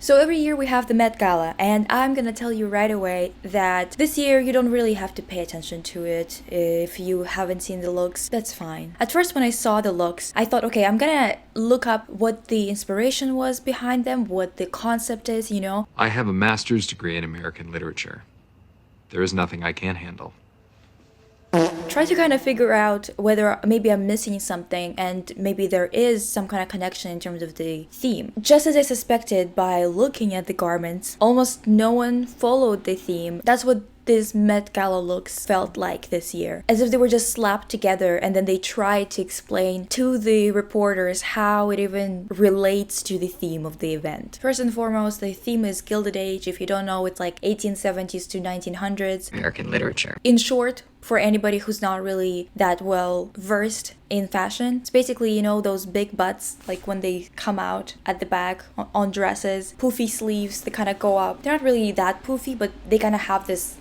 So every year we have the Met Gala, and I'm gonna tell you right away that this year you don't really have to pay attention to it. If you haven't seen the looks, that's fine. At first, when I saw the looks, I thought, okay, I'm gonna look up what the inspiration was behind them, what the concept is, you know? I have a master's degree in American literature. There is nothing I can't handle. Try to kind of figure out whether maybe I'm missing something and maybe there is some kind of connection in terms of the theme. Just as I suspected by looking at the garments, almost no one followed the theme. That's what this Met Gala looks felt like this year. As if they were just slapped together and then they tried to explain to the reporters how it even relates to the theme of the event. First and foremost, the theme is Gilded Age. If you don't know, it's like 1870s to 1900s. American literature. In short, for anybody who's not really that well versed in fashion, it's basically, you know, those big butts, like when they come out at the back on dresses, poofy sleeves, they kind of go up. They're not really that poofy, but they kind of have this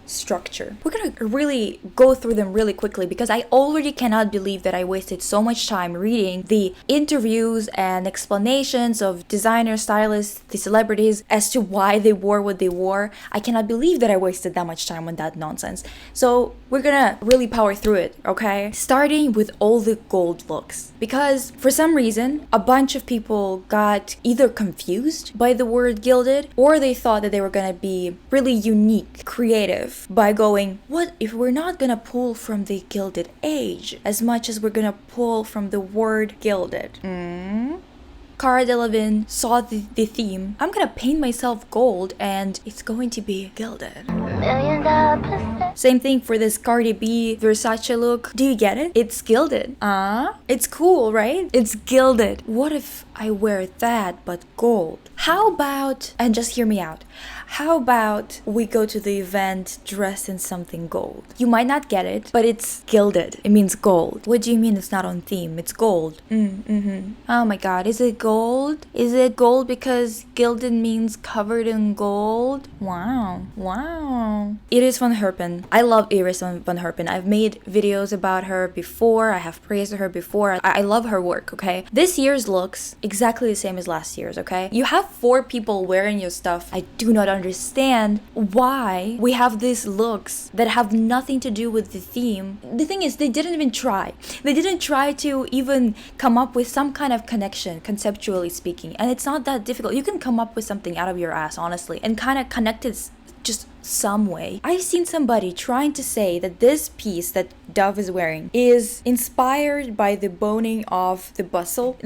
structure. We're gonna really go through them really quickly because I already cannot believe that I wasted so much time reading the interviews and explanations of designers, stylists, the celebrities as to why they wore what they wore. I cannot believe that I wasted that much time on that nonsense. So we're gonna really power through it, okay? Starting with all the gold looks. Because for some reason, a bunch of people got either confused by the word gilded or they thought that they were gonna be really unique, creative, by going, what if we're not gonna pull from the Gilded Age as much as we're gonna pull from the word gilded? Cara Delevingne saw the theme. I'm gonna paint myself gold and it's going to be gilded. Same thing for this Cardi B Versace look. Do you get it? It's gilded. It's cool, right? It's gilded. What if I wear that but gold? How about, and just hear me out, how about we go to the event dressed in something gold? You might not get it, but it's gilded. It means gold. What do you mean it's not on theme? It's gold. Oh my god, is it gold? Is it gold because gilded means covered in gold? Wow. Iris van Herpen. I love Iris van Herpen. I've made videos about her before. I have praised her before. I love her work, okay? This year's looks exactly the same as last year's, okay? You have 4 people wearing your stuff. I do not understand why we have these looks that have nothing to do with the theme. The thing is, they didn't even try. They didn't try to even come up with some kind of connection, conceptually speaking. And it's not that difficult. You can come up with something out of your ass, honestly, and kind of connect it just some way. I've seen somebody trying to say that this piece that Dove is wearing is inspired by the boning of the bustle.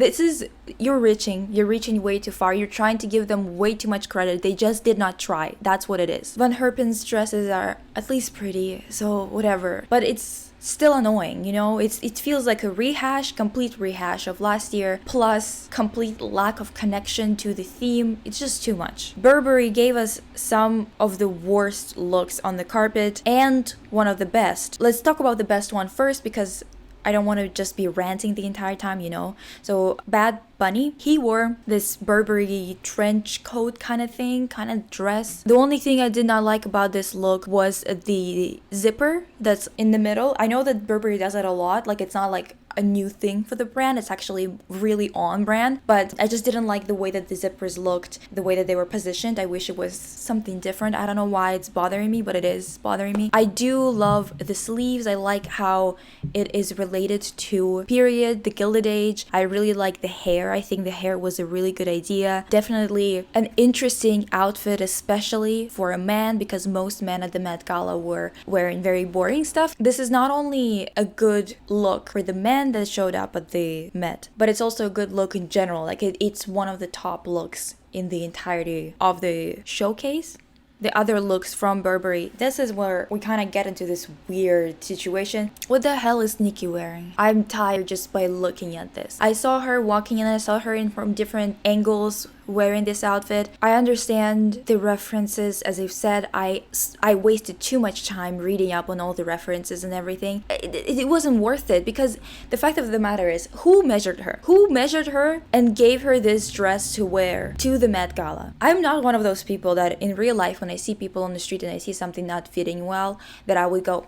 You're reaching way too far. You're trying to give them way too much credit. They just did not try. That's what it is. Van Herpen's dresses are at least pretty, so whatever. But it's still annoying, you know? It feels like a complete rehash of last year, plus complete lack of connection to the theme. It's just too much. Burberry gave us some of the worst looks on the carpet and one of the best. Let's talk about the best one first because I don't want to just be ranting the entire time, you know? So Bad Bunny, he wore this Burberry trench coat kind of thing, kind of dress. The only thing I did not like about this look was the zipper that's in the middle. I know that Burberry does that a lot. Like, it's not like a new thing for the brand. It's actually really on brand, but I just didn't like the way that the zippers looked, the way that they were positioned. I wish it was something different. I don't know why it's bothering me, but it is bothering me. I do love the sleeves. I like how it is related to period, the Gilded Age. I really like the hair. I think the hair was a really good idea. Definitely an interesting outfit, especially for a man, because most men at the Met Gala were wearing very boring stuff. This is not only a good look for the men that showed up at the Met, but it's also a good look in general. Like it's one of the top looks in the entirety of the showcase. The other looks from Burberry, this is where we kind of get into this weird situation. What the hell is Nicki wearing? I'm tired just by looking at this. I saw her walking in, I saw her in from different angles wearing this outfit. I understand the references. As I've said, I wasted too much time reading up on all the references and everything. It wasn't worth it because the fact of the matter is, who measured her? Who measured her and gave her this dress to wear to the Met Gala? I'm not one of those people that in real life, when I see people on the street and I see something not fitting well, that I would go,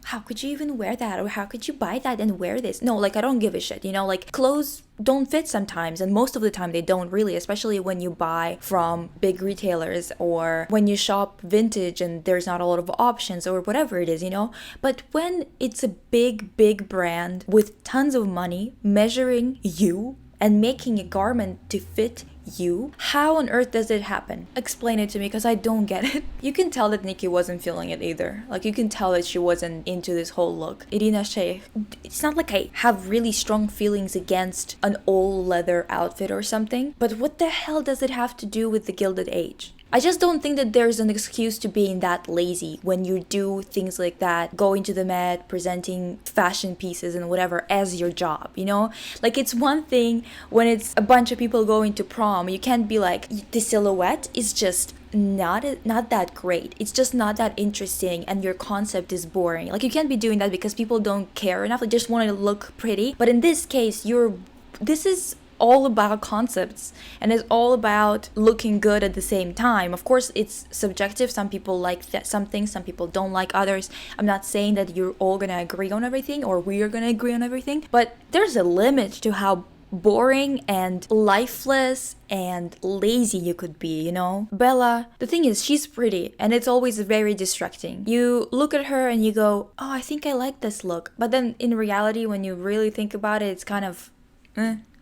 how could you even wear that? Or how could you buy that and wear this? No, like, I don't give a shit, you know? Like, clothes don't fit sometimes, and most of the time they don't really, especially when you buy from big retailers or when you shop vintage and there's not a lot of options or whatever it is, you know? But when it's a big brand with tons of money measuring you and making a garment to fit you, how on earth does it happen? Explain it to me, because I don't get it. You can tell that Nikki wasn't feeling it either. Like, you can tell that she wasn't into this whole look. Irina Shayk, it's not like I have really strong feelings against an all leather outfit or something, but what the hell does it have to do with the Gilded Age? I just don't think that there's an excuse to being that lazy when you do things like that, going to the Met, presenting fashion pieces and whatever as your job, you know? Like, it's one thing when it's a bunch of people going to prom. You can't be like, the silhouette is just not that great. It's just not that interesting, and your concept is boring. Like, you can't be doing that because people don't care enough. They just want to look pretty. But in this case, this is all about concepts, and it's all about looking good at the same time. Of course, it's subjective. Some people like that, some things, some people don't like others. I'm not saying that you're all gonna agree on everything or we are gonna agree on everything, but there's a limit to how boring and lifeless and lazy you could be, you know? Bella, the thing is, she's pretty and it's always very distracting. You look at her and you go, oh, I think I like this look. But then in reality, when you really think about it, it's kind of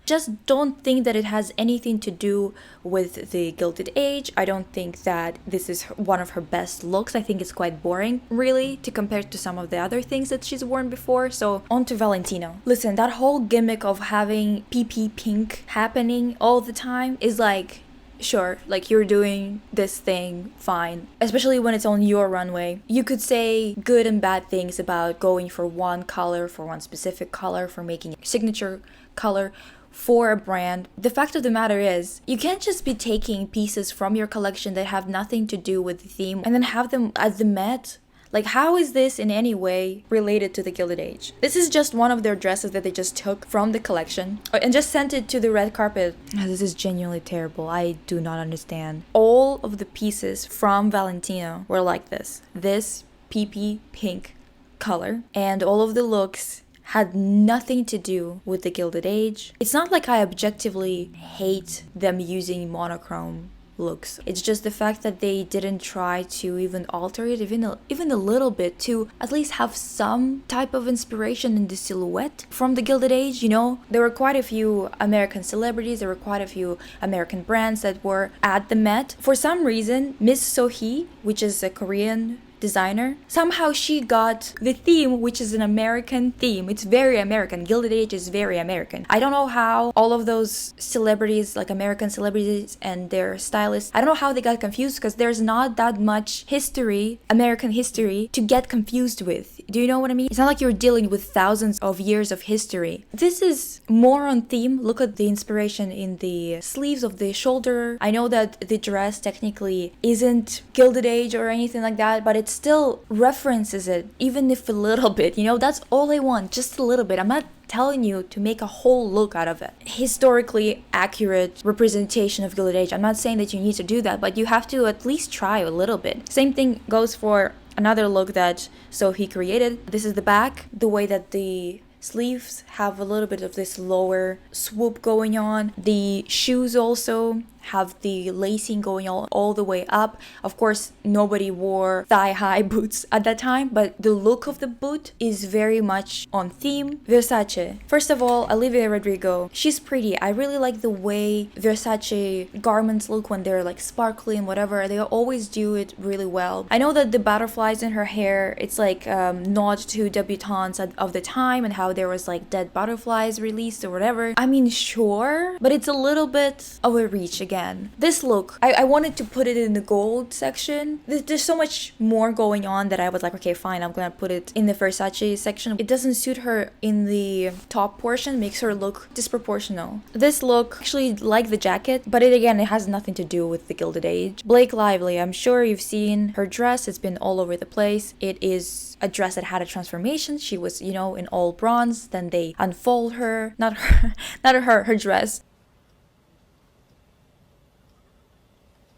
Just don't think that it has anything to do with the Gilded Age. I don't think that this is one of her best looks. I think it's quite boring, really, to compare to some of the other things that she's worn before. So on to Valentino. Listen, that whole gimmick of having PP pink happening all the time is like, sure, like, you're doing this thing, fine. Especially when it's on your runway. You could say good and bad things about going for one color, for one specific color, for making a signature color for a brand. The fact of the matter is, you can't just be taking pieces from your collection that have nothing to do with the theme and then have them at the Met. Like, how is this in any way related to the Gilded Age? This is just one of their dresses that they just took from the collection and just sent it to the red carpet. This is genuinely terrible. I do not understand. All of the pieces from Valentino were like this. This PP pink color, and all of the looks had nothing to do with the Gilded Age. It's not like I objectively hate them using monochrome looks. It's just the fact that they didn't try to even alter it even a little bit, to at least have some type of inspiration in the silhouette from the Gilded Age, you know? There were quite a few American celebrities, there were quite a few American brands that were at the Met. For some reason, Miss Sohee, which is a Korean designer, somehow she got the theme, which is an American theme. It's very American. Gilded Age is very American. I don't know how all of those celebrities, like American celebrities and their stylists, I don't know how they got confused, because there's not that much history, American history, to get confused with. Do you know what I mean? It's not like you're dealing with thousands of years of history. This is more on theme. Look at the inspiration in the sleeves of the shoulder. I know that the dress technically isn't Gilded Age or anything like that, but it still references it, even if a little bit, you know? That's all I want, just a little bit. I'm not telling you to make a whole look out of it. Historically accurate representation of Gilded Age. I'm not saying that you need to do that, but you have to at least try a little bit. Same thing goes for another look that Sohee created. This is the back. The way that the sleeves have a little bit of this lower swoop going on. The shoes also have the lacing going all the way up. Of course, nobody wore thigh-high boots at that time, but the look of the boot is very much on theme. Versace. First of all, Olivia Rodrigo. She's pretty. I really like the way Versace garments look when they're like sparkly and whatever. They always do it really well. I know that the butterflies in her hair, it's like nod to debutantes of the time and how there was like dead butterflies released or whatever. I mean, sure, but it's a little bit of a reach again. This look, I wanted to put it in the gold section. There's so much more going on that I was like, okay, fine, I'm gonna put it in the Versace section. It doesn't suit her in the top portion, makes her look disproportional. This look, actually like the jacket, but it has nothing to do with the Gilded Age. Blake Lively, I'm sure you've seen her dress. It's been all over the place. It is a dress that had a transformation. She was, you know, in all bronze, then they unfold her, not her dress.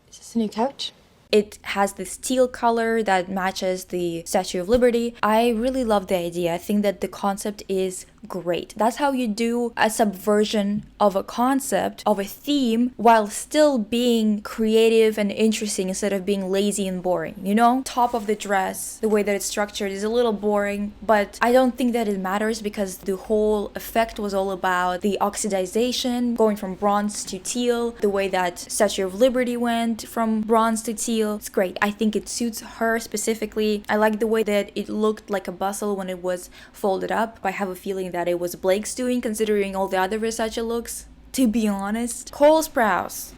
Is this a new couch? It has this teal color that matches the Statue of Liberty. I really love the idea. I think that the concept is great. That's how you do a subversion of a concept, of a theme, while still being creative and interesting instead of being lazy and boring, you know? Top of the dress, the way that it's structured is a little boring, but I don't think that it matters because the whole effect was all about the oxidization, going from bronze to teal, the way that Statue of Liberty went from bronze to teal. It's great. I think it suits her specifically. I like the way that it looked like a bustle when it was folded up. I have a feeling that it was Blake's doing, considering all the other Versace looks, to be honest. Cole Sprouse.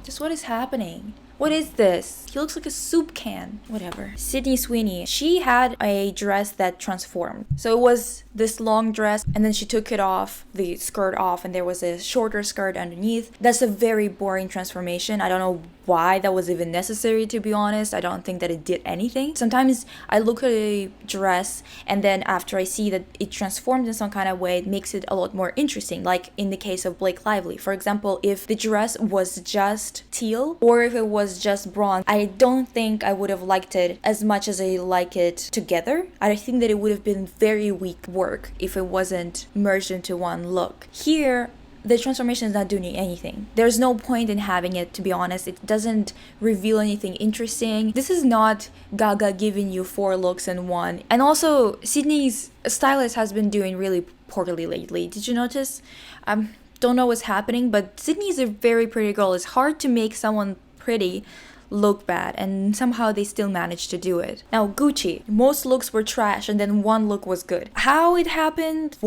Just what is happening? What is this? He looks like a soup can. Whatever. Sydney Sweeney. She had a dress that transformed. So it was this long dress and then she took it off, the skirt off, and there was a shorter skirt underneath. That's a very boring transformation. I don't know why that was even necessary, to be honest. I don't think that it did anything. Sometimes I look at a dress and then after I see that it transformed in some kind of way, it makes it a lot more interesting. Like in the case of Blake Lively. For example, if the dress was just teal or if it was just bronze, I don't think I would have liked it as much as I like it together. I think that it would have been very weak work if it wasn't merged into one look. Here, the transformation is not doing anything. There's no point in having it, to be honest. It doesn't reveal anything interesting. This is not Gaga giving you 4 looks in one. And also, Sydney's stylist has been doing really poorly lately. Did you notice? Don't know what's happening, but Sydney's a very pretty girl. It's hard to make someone pretty look bad, and somehow they still managed to do it. Now Gucci, most looks were trash and then one look was good. How it happened,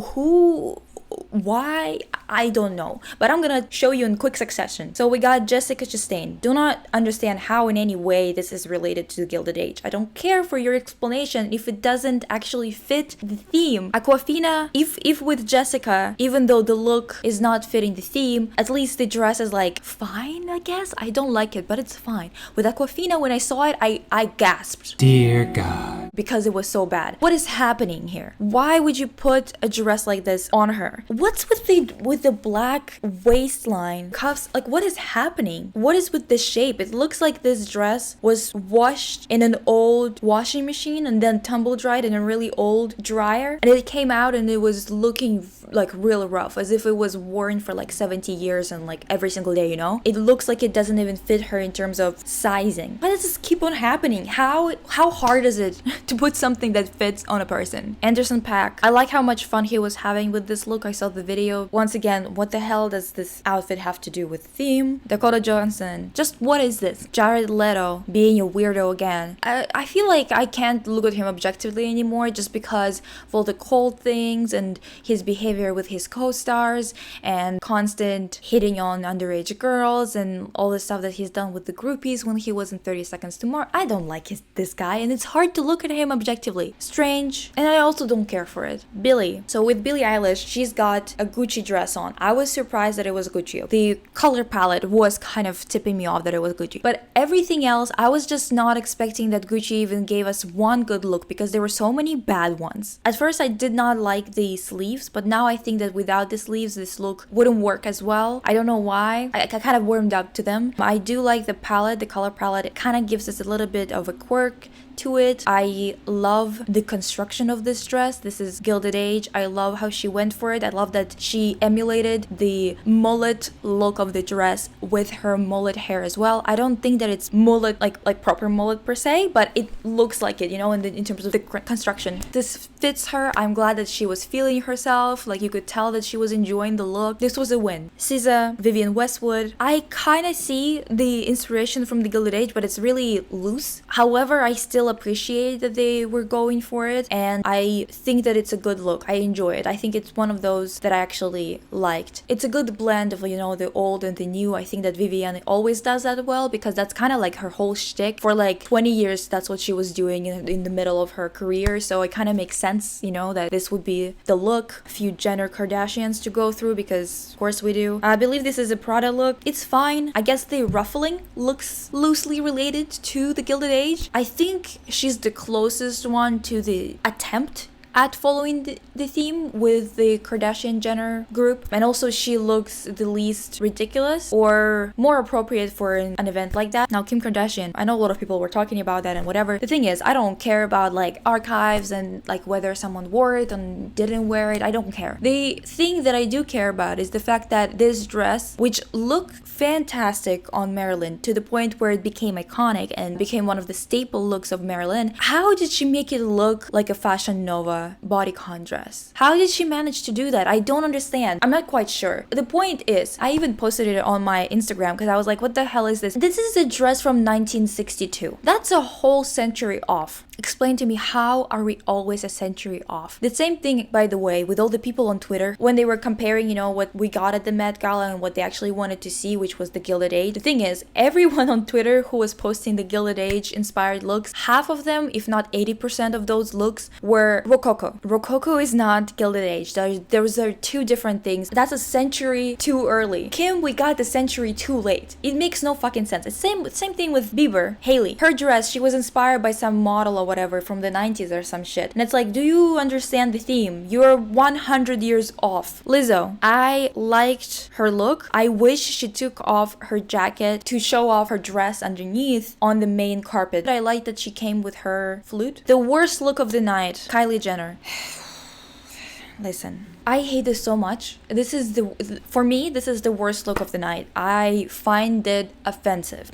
why, I don't know, but I'm gonna show you in quick succession. So we got Jessica Chastain. Do not understand how in any way this is related to the Gilded Age. I don't care for your explanation if it doesn't actually fit the theme. Aquafina, if with Jessica, even though the look is not fitting the theme, at least the dress is like fine, I guess. I don't like it, but it's fine. With Aquafina, when I saw it, I gasped. Dear God. Because it was so bad. What is happening here? Why would you put a dress like this on her? What's with the black waistline, cuffs? Like, what is happening? What is with this shape? It looks like this dress was washed in an old washing machine and then tumble dried in a really old dryer, and it came out and it was looking like real rough, as if it was worn for like 70 years and like every single day, you know? It looks like it doesn't even fit her in terms of sizing. Why does this keep on happening? How hard is it to put something that fits on a person? Anderson .Paak. I like how much fun he was having with this look. I saw the video. Once again, what the hell does this outfit have to do with theme? Dakota Johnson. Just what is this? Jared Leto being a weirdo again. I feel like I can't look at him objectively anymore just because of all the cold things and his behavior with his co-stars and constant hitting on underage girls and all the stuff that he's done with the groupies when he was in 30 Seconds to Mars. I don't like this guy, and it's hard to look at him objectively. Strange, and I also don't care for it. Billie. So with Billie Eilish, she's got a Gucci dress on. I was surprised that it was Gucci. The color palette was kind of tipping me off that it was Gucci. But everything else, I was just not expecting that Gucci even gave us one good look because there were so many bad ones. At first, I did not like the sleeves, but now I think that without the sleeves, this look wouldn't work as well. I don't know why. I kind of warmed up to them. I do like the palette, the color palette. It kind of gives us a little bit of a quirk to it. I love the construction of this dress. This is Gilded Age. I love how she went for it. I love that she emulated the mullet look of the dress with her mullet hair as well. I don't think that it's mullet, like proper mullet per se, but it looks like it, you know, in terms of the construction. This fits her. I'm glad that she was feeling herself. Like, you could tell that she was enjoying the look. This was a win. SZA, Vivienne Westwood. I kind of see the inspiration from the Gilded Age, but it's really loose. However, I still appreciate that they were going for it, and I think that it's a good look. I enjoy it. I think it's one of those that I actually liked. It's a good blend of, you know, the old and the new. I think that Vivienne always does that well because that's kind of like her whole shtick. For like 20 years, that's what she was doing in the middle of her career, so it kind of makes sense, you know, that this would be the look. A few Jenner Kardashians to go through because of course we do. I believe this is a Prada look. It's fine. I guess the ruffling looks loosely related to the Gilded Age. I think she's the closest one to the attempt at following the theme with the Kardashian Jenner group, and also she looks the least ridiculous or more appropriate for an event like that. Now, Kim Kardashian, I know a lot of people were talking about that and whatever. The thing is, I don't care about like archives and like whether someone wore it and didn't wear it. I don't care. The thing that I do care about is the fact that this dress, which looked fantastic on Marilyn to the point where it became iconic and became one of the staple looks of Marilyn, how did she make it look like a Fashion Nova bodycon dress? How did she manage to do that? I don't understand. I'm not quite sure. The point is, I even posted it on my Instagram because I was like, what the hell is this? This is a dress from 1962. That's a whole century off. Explain to me, how are we always a century off? The same thing, by the way, with all the people on Twitter when they were comparing, you know, what we got at the Met Gala and what they actually wanted to see, which was the Gilded Age. The thing is, everyone on Twitter who was posting the Gilded Age inspired looks, half of them, if not 80% of those looks, were Rococo. Rococo is not Gilded Age. Those are two different things. That's a century too early. Kim, we got the century too late. It makes no fucking sense. It's same thing with Bieber. Hailey, her dress, she was inspired by some model or whatever from the 90s or some shit. And it's like, do you understand the theme? You're 100 years off. Lizzo, I liked her look. I wish she took off her jacket to show off her dress underneath on the main carpet. I liked that she came with her flute. The worst look of the night, Kylie Jenner. Listen, I hate this so much. For me, this is the worst look of the night. I find it offensive.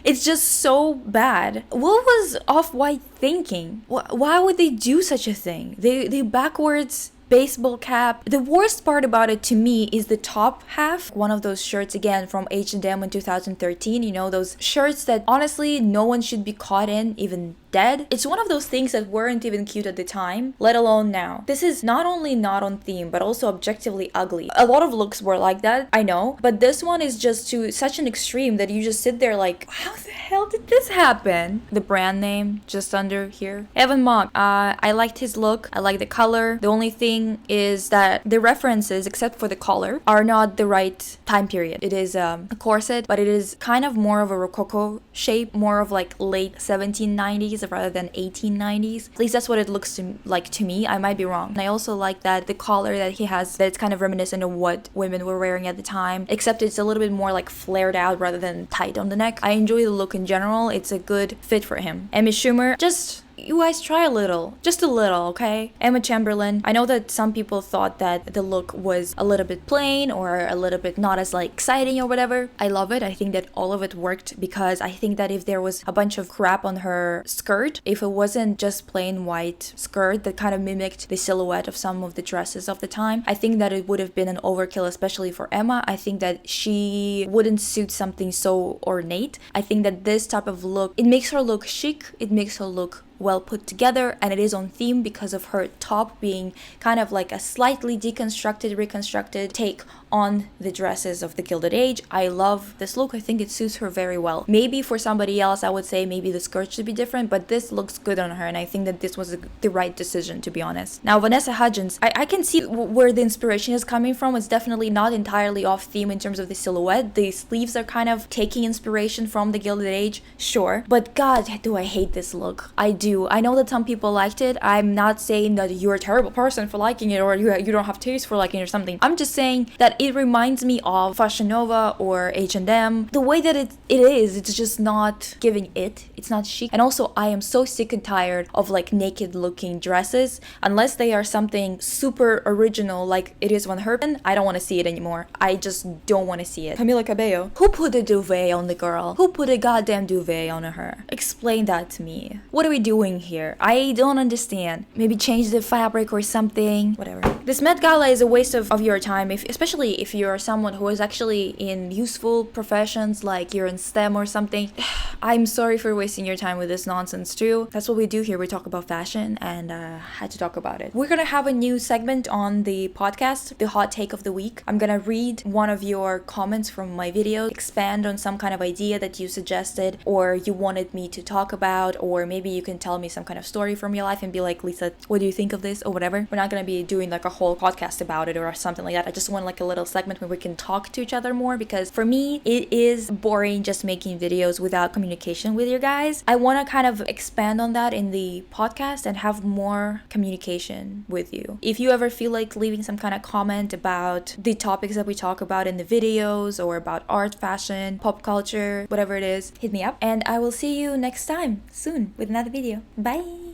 It's just so bad. What was Off-White thinking? Why would they do such a thing? They backwards baseball cap. The worst part about it to me is the top half. One of those shirts again from H&M in 2013, you know, those shirts that honestly no one should be caught in, even dead. It's one of those things that weren't even cute at the time, let alone now. This is not only not on theme, but also objectively ugly. A lot of looks were like that, I know, but this one is just to such an extreme that you just sit there like, how the hell did this happen? The brand name just under here, Evan Mock. I liked his look. I like the color. The only thing is that the references, except for the collar, are not the right time period. It is a corset, but it is kind of more of a Rococo shape, more of like late 1790s rather than 1890s. At least that's what it looks like to me. I might be wrong. And I also like that the collar that he has, that it's kind of reminiscent of what women were wearing at the time, except it's a little bit more like flared out rather than tight on the neck. I enjoy the look in general. It's a good fit for him. Amy Schumer, you guys try a little, just a little, okay? Emma Chamberlain, I know that some people thought that the look was a little bit plain or a little bit not as like exciting or whatever. I love it. I think that all of it worked because I think that if there was a bunch of crap on her skirt, if it wasn't just plain white skirt that kind of mimicked the silhouette of some of the dresses of the time, I think that it would have been an overkill, especially for Emma. I think that she wouldn't suit something so ornate. I think that this type of look, it makes her look chic, it makes her look well put together, and it is on theme because of her top being kind of like a slightly deconstructed, reconstructed take on the dresses of the Gilded Age. I love this look. I think it suits her very well. Maybe for somebody else, I would say maybe the skirt should be different, but this looks good on her, and I think that this was the right decision, to be honest. Now, Vanessa Hudgens, I can see where the inspiration is coming from. It's definitely not entirely off theme in terms of the silhouette. The sleeves are kind of taking inspiration from the Gilded Age, sure, but god, do I hate this look. I do. I know that some people liked it. I'm not saying that you're a terrible person for liking it or you don't have taste for liking it or something. I'm just saying that it reminds me of Fashion Nova or H&M. The way that it is, it's just not giving it. It's not chic. And also, I am so sick and tired of like naked looking dresses. Unless they are something super original like it is Van Herpen, I don't want to see it anymore. I just don't want to see it. Camila Cabello. Who put a duvet on the girl? Who put a goddamn duvet on her? Explain that to me. What are we doing here? I don't understand. Maybe change the fabric or something. Whatever. This Met Gala is a waste of your time, especially if you're someone who is actually in useful professions, like you're in STEM or something. I'm sorry for wasting your time with this nonsense too. That's what we do here. We talk about fashion, and had to talk about it. We're gonna have a new segment on the podcast, the hot take of the week. I'm gonna read one of your comments from my video, expand on some kind of idea that you suggested or you wanted me to talk about, or maybe you can tell me some kind of story from your life and be like, Lisa, what do you think of this or whatever. We're not gonna be doing like a whole podcast about it or something like that. I just want like a little segment where we can talk to each other more, because for me it is boring just making videos without communicating communication with you guys. I want to kind of expand on that in the podcast and have more communication with you. If you ever feel like leaving some kind of comment about the topics that we talk about in the videos or about art, fashion, pop culture, whatever it is, hit me up and I will see you next time soon with another video. Bye!